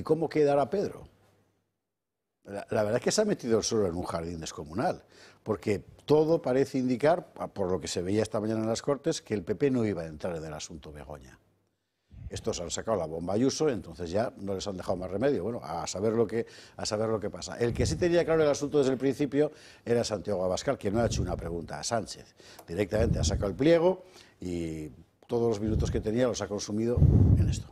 cómo quedará Pedro? La verdad es que se ha metido solo en un jardín descomunal, porque todo parece indicar, por lo que se veía esta mañana en las Cortes, que el PP no iba a entrar en el asunto Begoña. Estos han sacado la bomba a Ayuso, entonces ya no les han dejado más remedio. Bueno, a saber lo que pasa. El que sí tenía claro el asunto desde el principio era Santiago Abascal, que no ha hecho una pregunta a Sánchez. Directamente ha sacado el pliego y todos los minutos que tenía los ha consumido en esto.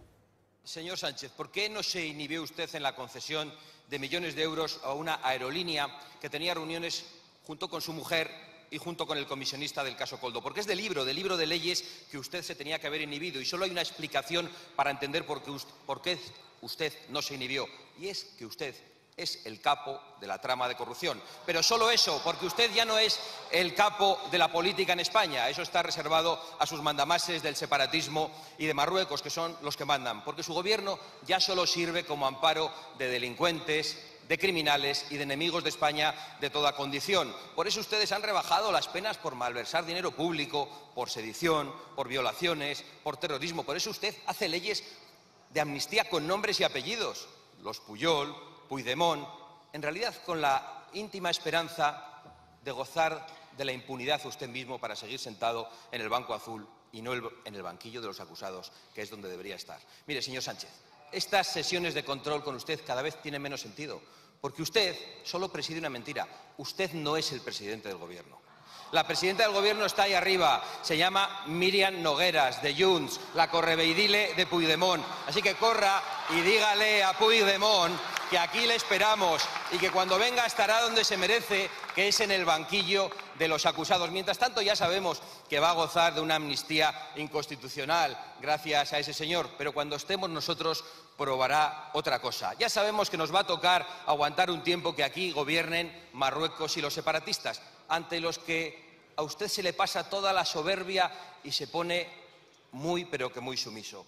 Señor Sánchez, ¿por qué no se inhibió usted en la concesión de millones de euros a una aerolínea que tenía reuniones junto con su mujer y junto con el comisionista del caso Koldo? Porque es de libro de leyes que usted se tenía que haber inhibido, y solo hay una explicación para entender por qué usted no se inhibió, y es que usted es el capo de la trama de corrupción. Pero solo eso, porque usted ya no es el capo de la política en España. Eso está reservado a sus mandamases del separatismo y de Marruecos, que son los que mandan. Porque su gobierno ya solo sirve como amparo de delincuentes, de criminales y de enemigos de España de toda condición. Por eso ustedes han rebajado las penas por malversar dinero público, por sedición, por violaciones, por terrorismo. Por eso usted hace leyes de amnistía con nombres y apellidos. Los Pujol, Puigdemont, en realidad con la íntima esperanza de gozar de la impunidad usted mismo para seguir sentado en el banco azul y no en el banquillo de los acusados, que es donde debería estar. Mire, señor Sánchez, estas sesiones de control con usted cada vez tienen menos sentido, porque usted solo preside una mentira. Usted no es el presidente del Gobierno. La presidenta del Gobierno está ahí arriba, se llama Míriam Nogueras, de Junts, la correveidile de Puigdemont. Así que corra y dígale a Puigdemont que aquí le esperamos y que cuando venga estará donde se merece, que es en el banquillo de los acusados. Mientras tanto, ya sabemos que va a gozar de una amnistía inconstitucional gracias a ese señor, pero cuando estemos nosotros probará otra cosa. Ya sabemos que nos va a tocar aguantar un tiempo que aquí gobiernen Marruecos y los separatistas, ante los que a usted se le pasa toda la soberbia y se pone muy, pero que muy sumiso.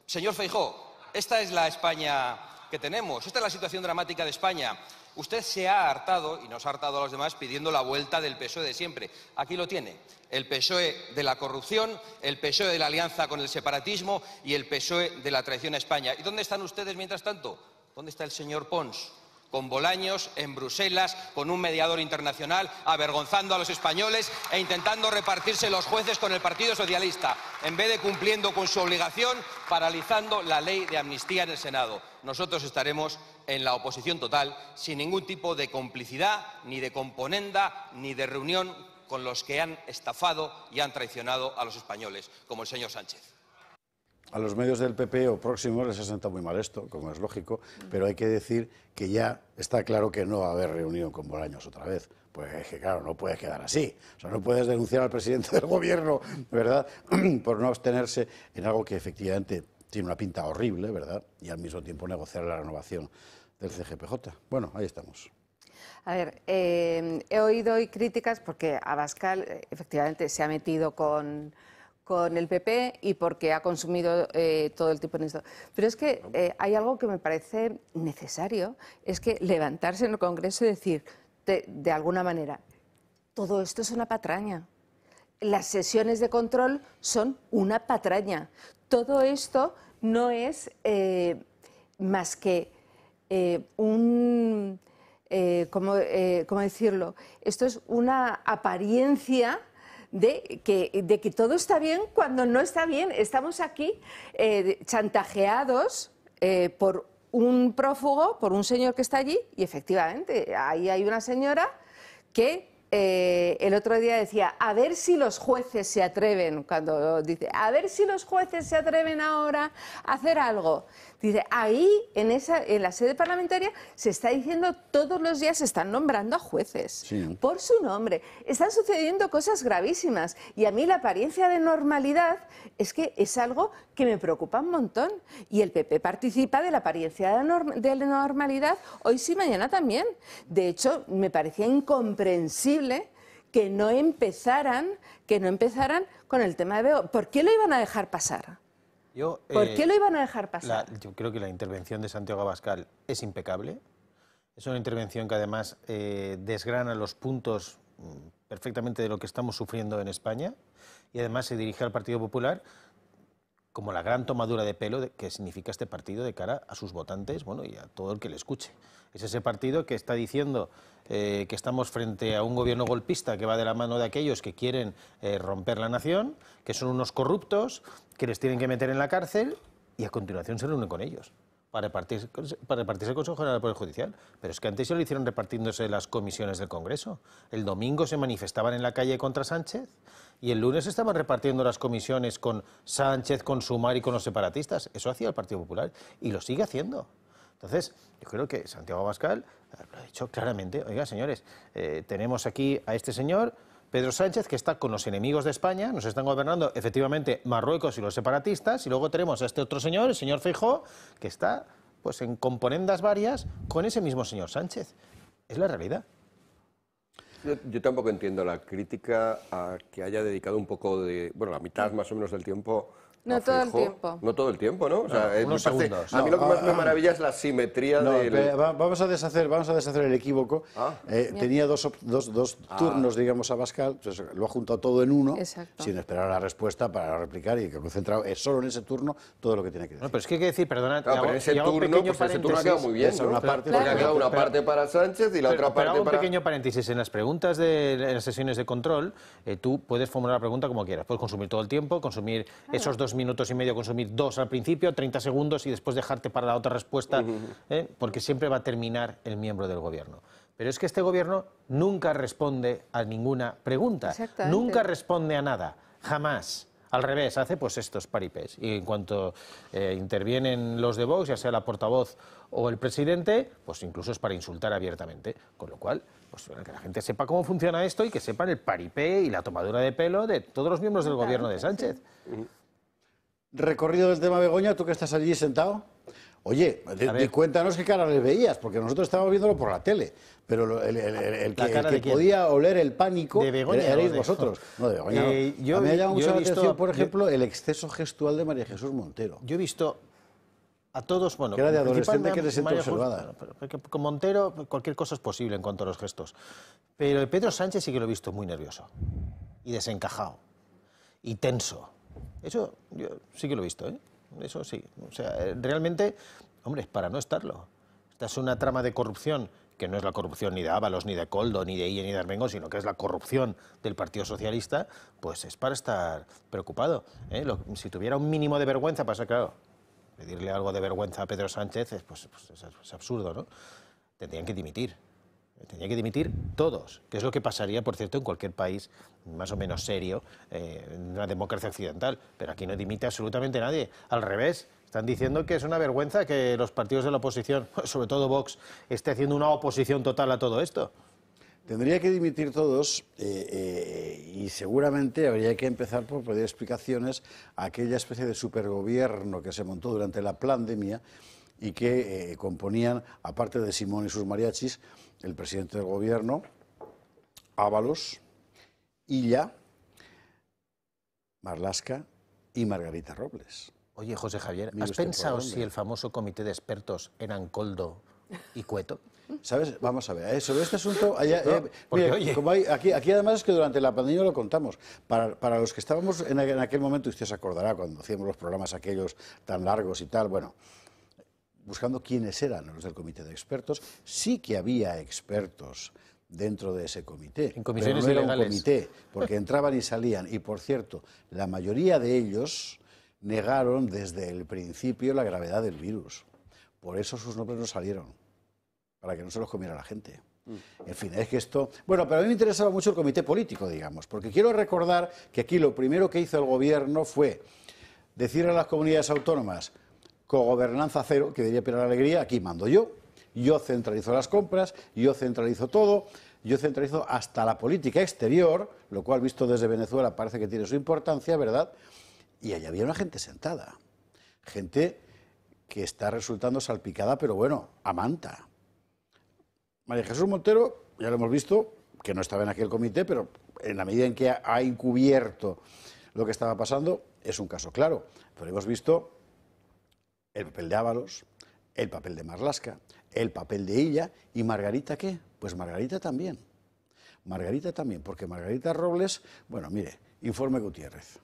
Señor Feijóo, esta es la España que tenemos, esta es la situación dramática de España. Usted se ha hartado, y nos ha hartado a los demás, pidiendo la vuelta del PSOE de siempre. Aquí lo tiene, el PSOE de la corrupción, el PSOE de la alianza con el separatismo y el PSOE de la traición a España. ¿Y dónde están ustedes mientras tanto? ¿Dónde está el señor Pons? Con Bolaños, en Bruselas, con un mediador internacional, avergonzando a los españoles e intentando repartirse los jueces con el Partido Socialista, en vez de cumpliendo con su obligación, paralizando la ley de amnistía en el Senado. Nosotros estaremos en la oposición total, sin ningún tipo de complicidad, ni de componenda, ni de reunión con los que han estafado y han traicionado a los españoles, como el señor Sánchez. A los medios del PP o próximos les ha sentado muy mal esto, como es lógico, pero hay que decir que ya está claro que no va a haber reunión con Bolaños otra vez. Pues es que, claro, no puedes quedar así. O sea, no puedes denunciar al presidente del Gobierno, ¿verdad?, por no abstenerse en algo que efectivamente tiene una pinta horrible, ¿verdad?, y al mismo tiempo negociar la renovación del CGPJ. Bueno, ahí estamos. A ver, he oído hoy críticas porque Abascal efectivamente se ha metido con el PP y porque ha consumido todo el tiempo en esto. Pero es que hay algo que me parece necesario, es que levantarse en el Congreso y decir, de alguna manera, todo esto es una patraña. Las sesiones de control son una patraña. Todo esto no es más que ¿cómo decirlo? Esto es una apariencia de que todo está bien cuando no está bien. Estamos aquí chantajeados por un prófugo, por un señor que está allí, y efectivamente ahí hay una señora que el otro día decía, a ver si los jueces se atreven, cuando dice, a ver si los jueces se atreven ahora a hacer algo. Dice, ahí, en la sede parlamentaria, se está diciendo todos los días, se están nombrando a jueces, sí, por su nombre. Están sucediendo cosas gravísimas y a mí la apariencia de normalidad es que es algo que me preocupa un montón. Y el PP participa de la apariencia de la normalidad hoy sí, mañana también. De hecho, me parecía incomprensible que no empezaran con el tema de Begoña. ¿Por qué lo iban a dejar pasar? ¿Por qué lo iban a dejar pasar? Yo creo que la intervención de Santiago Abascal es impecable. Es una intervención que además desgrana los puntos perfectamente de lo que estamos sufriendo en España y además se dirige al Partido Popular como la gran tomadura de pelo que significa este partido de cara a sus votantes, bueno, y a todo el que le escuche. Es ese partido que está diciendo que estamos frente a un gobierno golpista que va de la mano de aquellos que quieren romper la nación, que son unos corruptos, que les tienen que meter en la cárcel, y a continuación se reúnen con ellos para repartirse el Consejo General del Poder Judicial. Pero es que antes ya lo hicieron repartiéndose las comisiones del Congreso. El domingo se manifestaban en la calle contra Sánchez y el lunes estaban repartiendo las comisiones con Sánchez, con Sumar y con los separatistas. Eso hacía el Partido Popular y lo sigue haciendo. Entonces, yo creo que Santiago Abascal lo ha dicho claramente. Oiga, señores, tenemos aquí a este señor, Pedro Sánchez, que está con los enemigos de España, nos están gobernando efectivamente Marruecos y los separatistas, y luego tenemos a este otro señor, el señor Feijóo, que está pues en componendas varias con ese mismo señor Sánchez. Es la realidad. Yo tampoco entiendo la crítica a que haya dedicado un poco de, bueno, la mitad más o menos del tiempo. No todo el tiempo. No todo el tiempo, ¿no? O sea, unos segundos. A mí lo que más me maravilla es la simetría del... Vamos a deshacer el equívoco. Tenía dos turnos, digamos, Abascal, pues lo ha juntado todo en uno, Exacto. sin esperar a la respuesta para replicar, y que ha concentrado solo en ese turno todo lo que tiene que decir. No, pero es que hay que decir, perdona, Claro, pero ese turno, pues ese turno ha quedado muy bien, Esa ¿no? una parte, Porque ha quedado una pero- parte para Sánchez y la otra pero parte hago un para... pequeño paréntesis. En las preguntas de en las sesiones de control, tú puedes formular la pregunta como quieras. Puedes consumir todo el tiempo, consumir esos 2 minutos y medio, consumir 2 al principio, 30 segundos y después dejarte para la otra respuesta, porque siempre va a terminar el miembro del gobierno. Pero es que este gobierno nunca responde a ninguna pregunta, Exactamente. nunca responde a nada, jamás. Al revés, hace pues estos paripés. Y en cuanto intervienen los de Vox, ya sea la portavoz o el presidente, pues incluso es para insultar abiertamente. Con lo cual, pues que la gente sepa cómo funciona esto y que sepan el paripé y la tomadura de pelo de todos los miembros del gobierno de Sánchez. Recorrido del tema Begoña, tú que estás allí sentado. Oye, cuéntanos qué cara le veías, porque nosotros estábamos viéndolo por la tele, pero el que podía oler el pánico ¿De Begoña erais o de vosotros. No, de Begoña no. yo A mí me ha llamado mucho he la visto- atención, por ejemplo, el exceso gestual de María Jesús Montero. Yo he visto a todos, bueno, Que era de principalmente adolescente que se siente María Jesús, observada. porque con Montero cualquier cosa es posible en cuanto a los gestos. Pero Pedro Sánchez sí que lo he visto muy nervioso y desencajado y tenso. Eso yo sí que lo he visto, ¿eh? Eso sí. O sea, realmente, hombre, para no estarlo. Esta es una trama de corrupción que no es la corrupción ni de Ábalos, ni de Koldo, ni de Illa, ni de Armengol, sino que es la corrupción del Partido Socialista, pues es para estar preocupado, ¿eh? Si tuviera un mínimo de vergüenza, pasa, claro, pedirle algo de vergüenza a Pedro Sánchez es absurdo, ¿no? Tendrían que dimitir. Tendrían que dimitir todos, que es lo que pasaría, por cierto, en cualquier país más o menos serio, en una democracia occidental. Pero aquí no dimite absolutamente nadie. Al revés, están diciendo que es una vergüenza que los partidos de la oposición, sobre todo Vox, esté haciendo una oposición total a todo esto. Tendría que dimitir todos y seguramente habría que empezar por pedir explicaciones a aquella especie de supergobierno que se montó durante la pandemia y que componían, aparte de Simón y sus mariachis, el presidente del gobierno, Ábalos, Illa, Marlaska y Margarita Robles. Oye, José Javier, Mire ¿has usted por pensado dónde. si el famoso comité de expertos eran Koldo y Cueto? ¿Sabes? Vamos a ver, sobre este asunto, porque, mira, oye. como aquí además es que durante la pandemia lo contamos. Para los que estábamos en aquel momento, y usted se acordará cuando hacíamos los programas aquellos tan largos y tal, bueno, buscando quiénes eran los del comité de expertos, sí que había expertos dentro de ese comité. En comisiones pero no era un ilegales. comité, porque entraban y salían. Y por cierto, la mayoría de ellos negaron desde el principio la gravedad del virus. Por eso sus nombres no salieron, para que no se los comiera la gente. En fin, es que esto... Bueno, pero a mí me interesaba mucho el comité político, digamos, porque quiero recordar que aquí lo primero que hizo el gobierno fue decir a las comunidades autónomas: cogobernanza cero, que diría Pilar Alegría, aquí mando yo centralizo las compras, yo centralizo todo, yo centralizo hasta la política exterior, lo cual visto desde Venezuela parece que tiene su importancia, ¿verdad? Y allí había una gente sentada, gente que está resultando salpicada, pero bueno, a manta. María Jesús Montero, ya lo hemos visto, que no estaba en aquel comité, pero en la medida en que ha encubierto lo que estaba pasando, es un caso claro. Pero hemos visto el papel de Ábalos, el papel de Marlaska, el papel de Illa, y Margarita, ¿qué? Pues Margarita también. Margarita también, porque Margarita Robles, bueno, mire, informe Gutiérrez.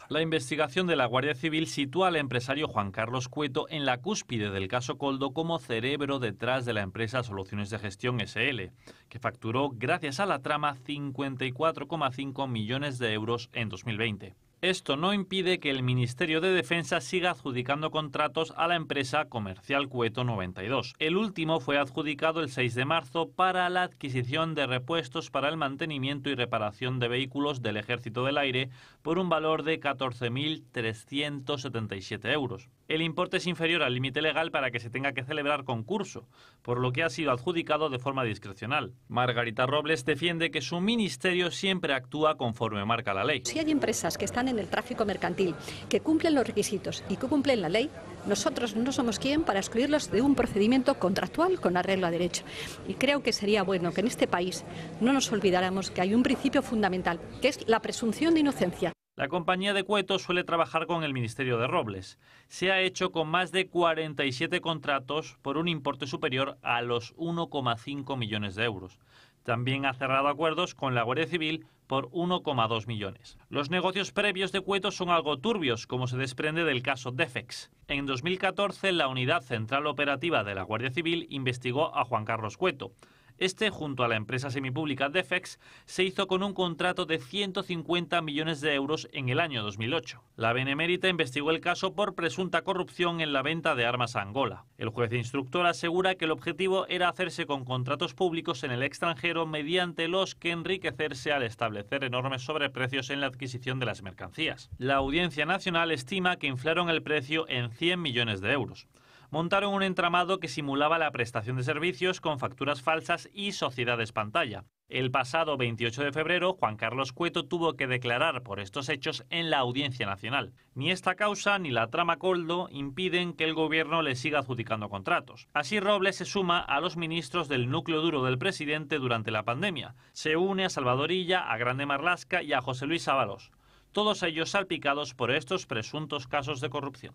La investigación de la Guardia Civil sitúa al empresario Juan Carlos Cueto en la cúspide del caso Koldo como cerebro detrás de la empresa Soluciones de Gestión SL, que facturó, gracias a la trama, 54,5 millones de euros en 2020. Esto no impide que el Ministerio de Defensa siga adjudicando contratos a la empresa Comercial Cueto 92. El último fue adjudicado el 6 de marzo para la adquisición de repuestos para el mantenimiento y reparación de vehículos del Ejército del Aire por un valor de 14.377 euros. El importe es inferior al límite legal para que se tenga que celebrar concurso, por lo que ha sido adjudicado de forma discrecional. Margarita Robles defiende que su ministerio siempre actúa conforme marca la ley. Si hay empresas que están en el tráfico mercantil, que cumplen los requisitos y que cumplen la ley, nosotros no somos quien para excluirlos de un procedimiento contractual con arreglo a derecho. Y creo que sería bueno que en este país no nos olvidáramos que hay un principio fundamental, que es la presunción de inocencia. La compañía de Cueto suele trabajar con el Ministerio de Robles. Se ha hecho con más de 47 contratos por un importe superior a los 1,5 millones de euros. También ha cerrado acuerdos con la Guardia Civil por 1,2 millones. Los negocios previos de Cueto son algo turbios, como se desprende del caso Defex. En 2014, la Unidad Central Operativa de la Guardia Civil investigó a Juan Carlos Cueto. Este, junto a la empresa semipública Defex, se hizo con un contrato de 150 millones de euros en el año 2008. La Benemérita investigó el caso por presunta corrupción en la venta de armas a Angola. El juez instructor asegura que el objetivo era hacerse con contratos públicos en el extranjero mediante los que enriquecerse al establecer enormes sobreprecios en la adquisición de las mercancías. La Audiencia Nacional estima que inflaron el precio en 100 millones de euros. Montaron un entramado que simulaba la prestación de servicios con facturas falsas y sociedades pantalla. El pasado 28 de febrero, Juan Carlos Cueto tuvo que declarar por estos hechos en la Audiencia Nacional. Ni esta causa ni la trama Koldo impiden que el gobierno le siga adjudicando contratos. Así, Robles se suma a los ministros del núcleo duro del presidente durante la pandemia. Se une a Salvador Illa, a Grande Marlaska y a José Luis Ábalos. Todos ellos salpicados por estos presuntos casos de corrupción.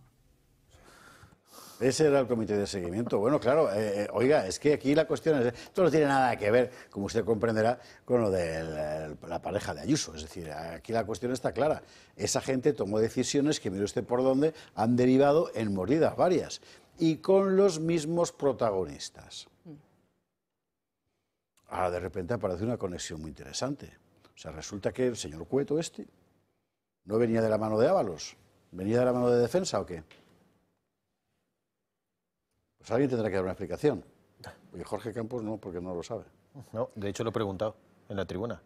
Ese era el comité de seguimiento. Bueno, claro, oiga, es que aquí la cuestión es... Esto no tiene nada que ver, como usted comprenderá, con lo de la pareja de Ayuso. Es decir, aquí la cuestión está clara. Esa gente tomó decisiones que, mire usted por dónde, han derivado en mordidas varias. Y con los mismos protagonistas. Ahora, de repente, aparece una conexión muy interesante. O sea, resulta que el señor Cueto no venía de la mano de Ábalos. ¿Venía de la mano de Defensa o qué? Pues alguien tendrá que dar una explicación. Y Jorge Campos no, porque no lo sabe. No, de hecho lo he preguntado en la tribuna.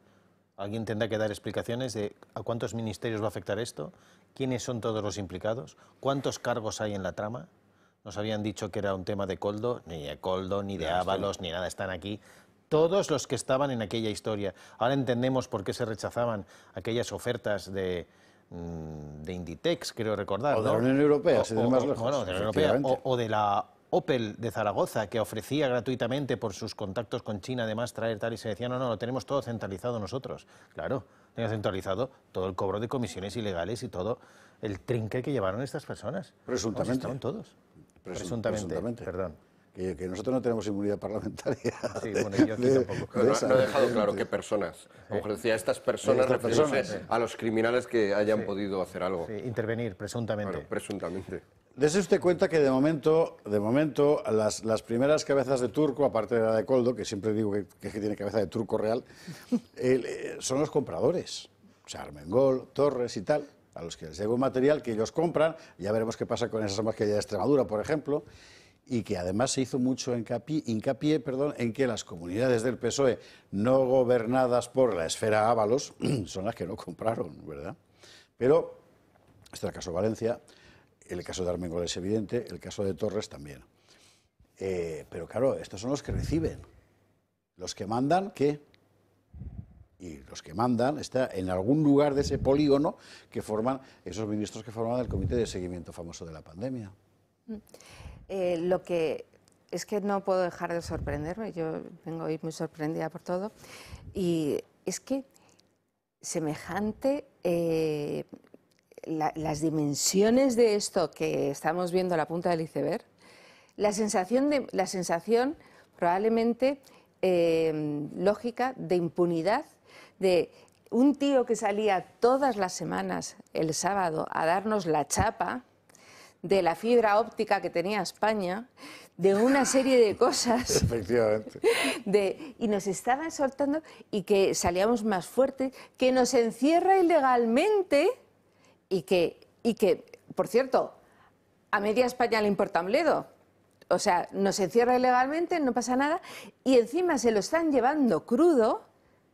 Alguien tendrá que dar explicaciones de a cuántos ministerios va a afectar esto, quiénes son todos los implicados, cuántos cargos hay en la trama. Nos habían dicho que era un tema de Koldo, ni de Ábalos, ni nada, están aquí. Todos los que estaban en aquella historia. Ahora entendemos por qué se rechazaban aquellas ofertas de Inditex, creo recordar. O de la Unión Europea, si de más lejos. Bueno, de la Unión Europea, o de la Opel de Zaragoza, que ofrecía gratuitamente por sus contactos con China, además, traer tal, y se decía, no, lo tenemos todo centralizado nosotros. Claro, tenía centralizado todo el cobro de comisiones ilegales y todo el trinque que llevaron estas personas. Presuntamente. Estaban todos. Presuntamente. Perdón. Que nosotros no tenemos inmunidad parlamentaria. Sí, bueno, yo aquí tampoco. No he dejado claro qué personas. Como decía, estas personas refiriéndose a los criminales que hayan podido hacer algo. Sí, intervenir, presuntamente. Claro, presuntamente. Dese usted cuenta que de momento las primeras cabezas de turco, aparte de la de Koldo, que siempre digo que tiene cabeza de turco real, son los compradores. O sea, Armengol, Torres y tal, a los que les llega un material que ellos compran. Ya veremos qué pasa con esas armas que hay de Extremadura, por ejemplo. Y que además se hizo mucho hincapié en que las comunidades del PSOE no gobernadas por la esfera Ábalos son las que no compraron, ¿verdad? Pero, este es el caso de Valencia, el caso de Armengol es evidente, el caso de Torres también. Pero claro, estos son los que reciben. Los que mandan, ¿qué? Y los que mandan está en algún lugar de ese polígono que forman esos ministros que forman el comité de seguimiento famoso de la pandemia. Lo que es que no puedo dejar de sorprenderme, yo vengo hoy muy sorprendida por todo, y es que semejante, las dimensiones de esto que estamos viendo a la punta del iceberg, la sensación probablemente lógica de impunidad, de un tío que salía todas las semanas el sábado a darnos la chapa de la fibra óptica que tenía España, de una serie de cosas. Efectivamente. Y nos estaban soltando y que salíamos más fuertes, que nos encierra ilegalmente y que, por cierto, a media España le importa un bledo. O sea, nos encierra ilegalmente, no pasa nada, y encima se lo están llevando crudo,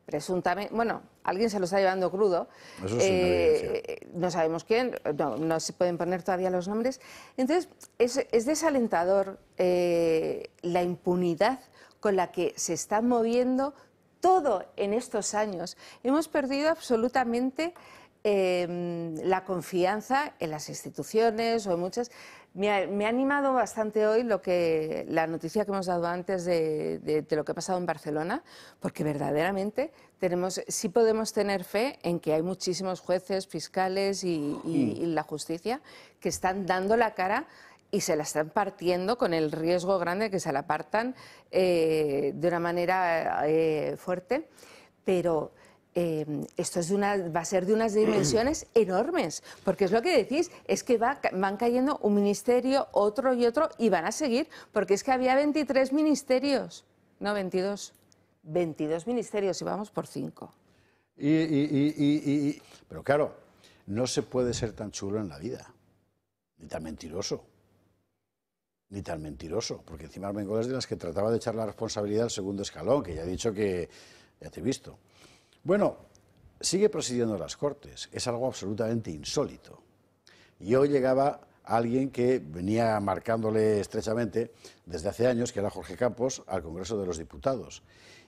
presuntamente, bueno, alguien se lo está llevando crudo, Eso sí, no sabemos quién, no se pueden poner todavía los nombres. Entonces, es desalentador la impunidad con la que se está moviendo todo en estos años. Hemos perdido absolutamente la confianza en las instituciones o en muchas. Me ha animado bastante hoy la noticia que hemos dado antes de lo que ha pasado en Barcelona, porque verdaderamente sí podemos tener fe en que hay muchísimos jueces, fiscales y la justicia que están dando la cara y se la están partiendo con el riesgo grande de que se la partan de una manera fuerte, pero esto va a ser de unas dimensiones enormes, porque es lo que decís, es que van cayendo un ministerio, otro y otro, y van a seguir, porque es que había 23 ministerios, no 22, 22 ministerios y vamos por 5. Pero claro, no se puede ser tan chulo en la vida, ni tan mentiroso, porque encima Armengol es de las que trataba de echar la responsabilidad al segundo escalón, que ya he dicho que ya te he visto. Bueno, sigue presidiendo las Cortes, es algo absolutamente insólito. Y hoy llegaba alguien que venía marcándole estrechamente desde hace años, que era Jorge Campos, al Congreso de los Diputados.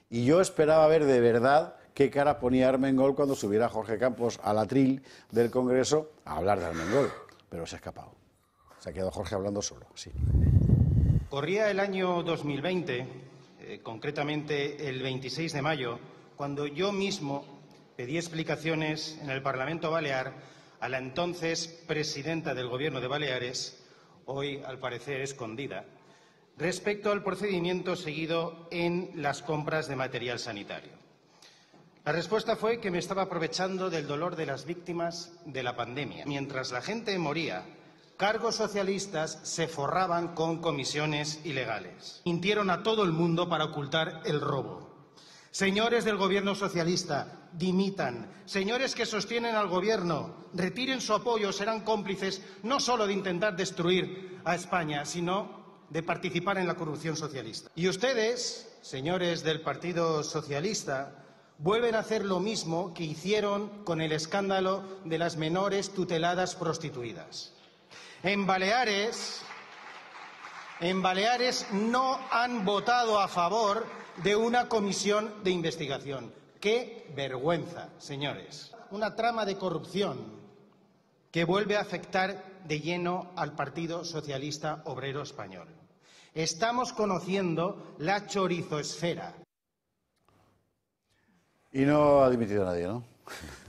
Y yo esperaba ver de verdad qué cara ponía Armengol cuando subiera Jorge Campos al atril del Congreso a hablar de Armengol, pero se ha escapado. Se ha quedado Jorge hablando solo, sí. Corría el año 2020, concretamente el 26 de mayo, cuando yo mismo pedí explicaciones en el Parlamento Balear a la entonces presidenta del Gobierno de Baleares, hoy al parecer escondida, respecto al procedimiento seguido en las compras de material sanitario. La respuesta fue que me estaba aprovechando del dolor de las víctimas de la pandemia. Mientras la gente moría, cargos socialistas se forraban con comisiones ilegales. Mintieron a todo el mundo para ocultar el robo. Señores del Gobierno socialista, dimitan. Señores que sostienen al Gobierno, retiren su apoyo, serán cómplices no solo de intentar destruir a España, sino de participar en la corrupción socialista. Y ustedes, señores del Partido Socialista, vuelven a hacer lo mismo que hicieron con el escándalo de las menores tuteladas prostituidas. En Baleares no han votado a favor de una comisión de investigación. ¡Qué vergüenza, señores! Una trama de corrupción que vuelve a afectar de lleno al Partido Socialista Obrero Español. Estamos conociendo la chorizoesfera. Y no ha dimitido nadie, ¿no?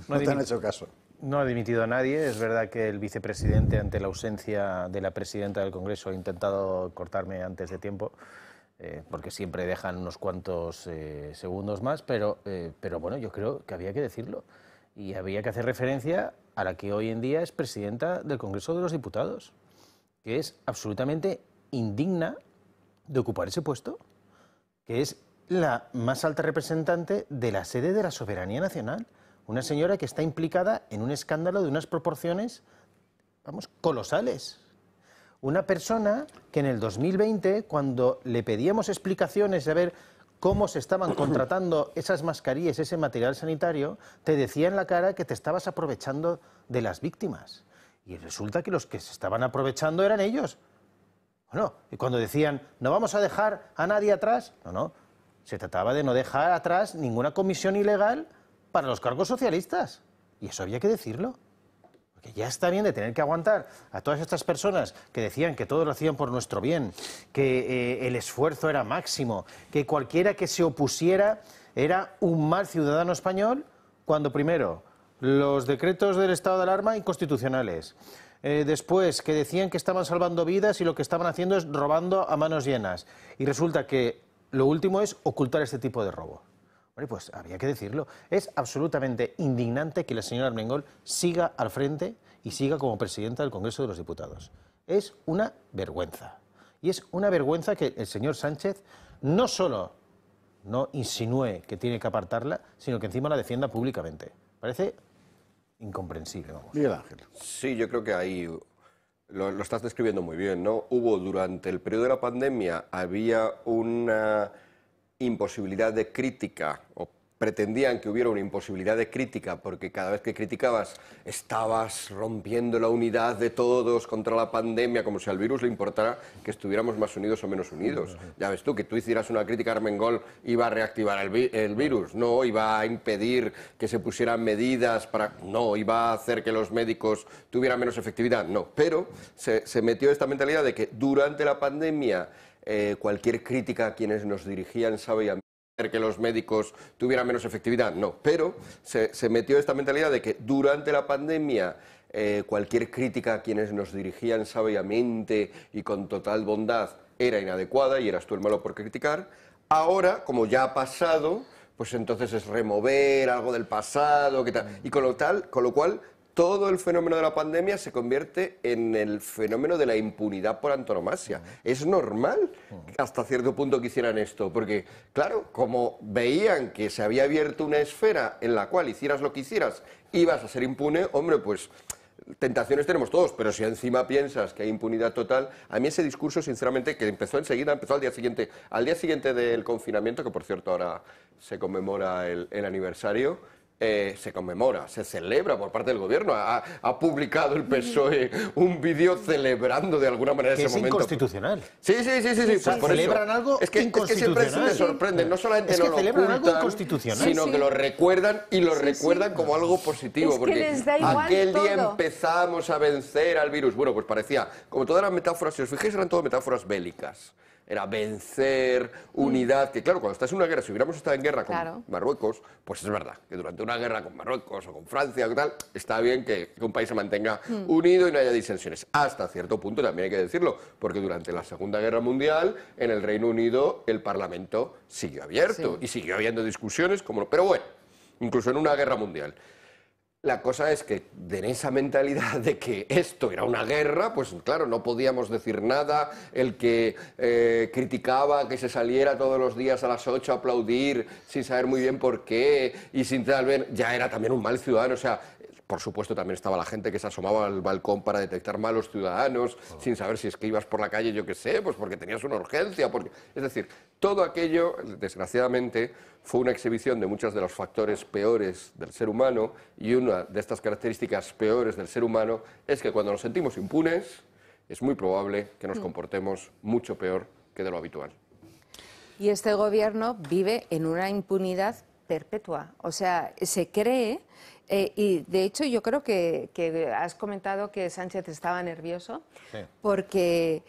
No te han hecho caso. No ha dimitido a nadie. Es verdad que el vicepresidente, ante la ausencia de la presidenta del Congreso, ha intentado cortarme antes de tiempo, porque siempre dejan unos cuantos segundos más, pero bueno, yo creo que había que decirlo. Y había que hacer referencia a la que hoy en día es presidenta del Congreso de los Diputados, que es absolutamente indigna de ocupar ese puesto, que es la más alta representante de la sede de la soberanía nacional. Una señora que está implicada en un escándalo de unas proporciones, vamos, colosales. Una persona que en el 2020, cuando le pedíamos explicaciones de ver cómo se estaban contratando esas mascarillas, ese material sanitario, te decía en la cara que te estabas aprovechando de las víctimas. Y resulta que los que se estaban aprovechando eran ellos. Bueno, y cuando decían, no vamos a dejar a nadie atrás, no, se trataba de no dejar atrás ninguna comisión ilegal para los cargos socialistas. Y eso había que decirlo. Porque ya está bien de tener que aguantar a todas estas personas que decían que todo lo hacían por nuestro bien, que el esfuerzo era máximo, que cualquiera que se opusiera era un mal ciudadano español, cuando primero los decretos del estado de alarma inconstitucionales, después que decían que estaban salvando vidas y lo que estaban haciendo es robando a manos llenas. Y resulta que lo último es ocultar este tipo de robo. Bueno, pues había que decirlo. Es absolutamente indignante que la señora Armengol siga al frente y siga como presidenta del Congreso de los Diputados. Es una vergüenza. Y es una vergüenza que el señor Sánchez no solo no insinúe que tiene que apartarla, sino que encima la defienda públicamente. Parece incomprensible, vamos. Miguel Ángel. Sí, yo creo que ahí lo estás describiendo muy bien, ¿no? Hubo durante el periodo de la pandemia, había una imposibilidad de crítica, o pretendían que hubiera una imposibilidad de crítica, porque cada vez que criticabas estabas rompiendo la unidad de todos contra la pandemia, como si al virus le importara que estuviéramos más unidos o menos unidos. Ya ves tú, que tú hicieras una crítica a Armengol iba a reactivar el virus, no, iba a impedir que se pusieran medidas para... No, iba a hacer que los médicos tuvieran menos efectividad, no. Pero se metió esta mentalidad de que durante la pandemia cualquier crítica a quienes nos dirigían sabía que los médicos tuvieran menos efectividad, no, pero se metió esta mentalidad de que durante la pandemia cualquier crítica a quienes nos dirigían sabiamente y con total bondad era inadecuada y eras tú el malo por criticar. Ahora, como ya ha pasado, pues entonces es remover algo del pasado, ¿qué tal? Y con lo cual todo el fenómeno de la pandemia se convierte en el fenómeno de la impunidad por antonomasia. Es normal hasta cierto punto que hicieran esto, porque, claro, como veían que se había abierto una esfera en la cual hicieras lo que hicieras, ibas a ser impune, hombre, pues tentaciones tenemos todos, pero si encima piensas que hay impunidad total, a mí ese discurso, sinceramente, que empezó enseguida, empezó al día siguiente del confinamiento, que por cierto ahora se conmemora el aniversario, se celebra por parte del gobierno. Ha publicado el PSOE un vídeo celebrando de alguna manera que ese momento. Es inconstitucional. Sí. Pues por celebran algo es que siempre se me sorprende. No solamente no lo celebran algo ocultan, inconstitucional, sino que lo recuerdan y lo recuerdan como algo positivo. Es que porque les da igual aquel día todo. empezamos a vencer al virus. Bueno, pues parecía, como todas las metáforas, si os fijáis, eran todas metáforas bélicas. Era vencer, unidad, que claro, cuando estás en una guerra, si hubiéramos estado en guerra con Marruecos, pues es verdad, que durante una guerra con Marruecos o con Francia o tal, está bien que un país se mantenga unido y no haya disensiones. Hasta cierto punto también hay que decirlo, porque durante la Segunda Guerra Mundial, en el Reino Unido, el Parlamento siguió abierto y siguió habiendo discusiones, pero bueno, incluso en una guerra mundial. La cosa es que en esa mentalidad de que esto era una guerra, pues claro, no podíamos decir nada. El que criticaba que se saliera todos los días a las 8 a aplaudir sin saber muy bien por qué y sin tal vez, ya era también un mal ciudadano. O sea, por supuesto también estaba la gente que se asomaba al balcón para detectar malos ciudadanos, sin saber si es que ibas por la calle, yo qué sé, pues porque tenías una urgencia. Es decir, todo aquello, desgraciadamente, fue una exhibición de muchos de los factores peores del ser humano, y una de estas características peores del ser humano es que cuando nos sentimos impunes es muy probable que nos comportemos mucho peor que de lo habitual. Y este gobierno vive en una impunidad perpetua, o sea, se cree, y de hecho yo creo que has comentado que Sánchez estaba nervioso, porque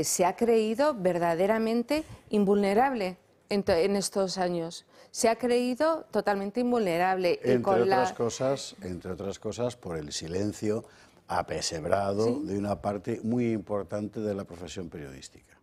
se ha creído verdaderamente invulnerable en estos años. Se ha creído totalmente invulnerable. Entre otras cosas, por el silencio apesebrado de una parte muy importante de la profesión periodística.